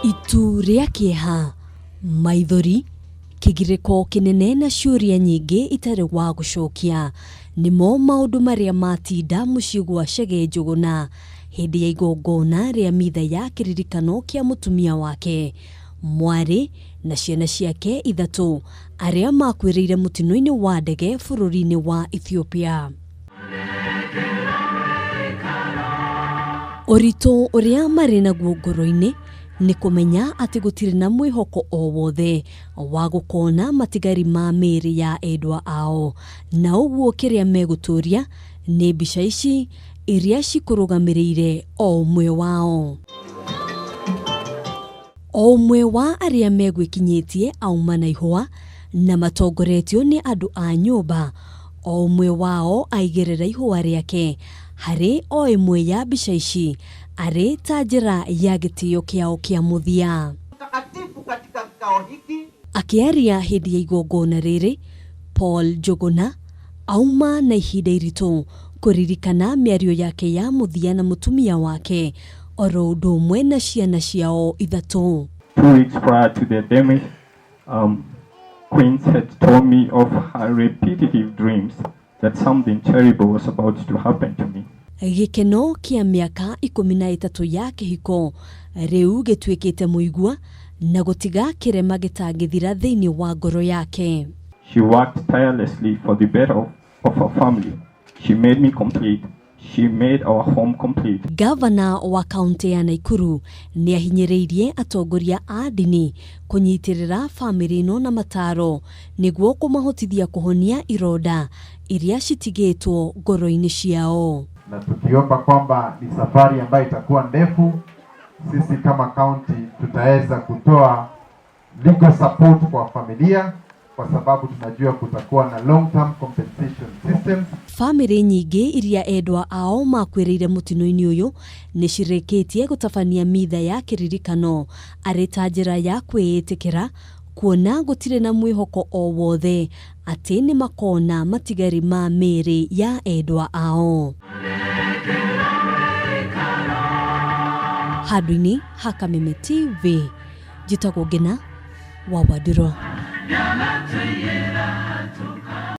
Itu ria kieha, maithori, kigiriko kinene na ciuria nyingi itari wa gucokia nimo maundu maria matinda mucii gwa Chege Njuguna hindi ya igongona ria mitha ya kiririkano kia mutumia wake mwari na ciana ciake ithatu aria makwiriire mutino-ini wa ndege bururi-ini wa Ethiopia. Orito uria mari naguo ngoro-ini ni kumenya ati gutiri na mwihoko o wothe wa gukona matigari ma miri ya endwa ao na uguo kiria meguturia ni mbica ici iria cikurugamiriire o umwe wao. O umwe wa aria megwikinyitie auma na ihua na matongoretio ni andu a nyumba. O umwe wao aigirira ihua riake hari o imwe ya mbica ici ari ta njira ya gitio kiao kia muthia. Akiaria hindi ya igongona riri, Paul Njuguna auma na ihinda iritu kuririkana miario yake ya muthia na mutumia wake oro undu umwe na ciana ciao ithatu. 2 weeks prior to their demise, Queens had told me of her repetitive dreams that something terrible was about to happen to me. Gikeno kia miaka 13 ya kihiko riu gitwikite muigua na gutiga kirema gitangithira thiini wa ngoro yake. She worked tirelessly for the better of her family. She made me complete. She made our home complete. Gavana wa kaunti ya Nakuru ni ahinyiriirie atongoria a dini kunyitirira family no na mataro niguo kumahotithia kuhonia iroda iria citigitwo ngoro-ini ciao. Na tukiomba kwamba ni safari ambayo itakuwa ndefu, sisi kama county tutaweza kutoa legal support kwa familia kwa sababu tunajua kutakuwa na long term compensation systems. Family nyingi iria endwa ao makwiriire mutino-ini uyu ni cireketie gutabania mitha ya kiririkano ari ta njira ya kwiitikira kuona gutire na mwihoko o wothe ati ni makona matigari ma miri ya endwa ao. Hadwini Hakameme TV, Jitagwo Ngina wa Wadiro.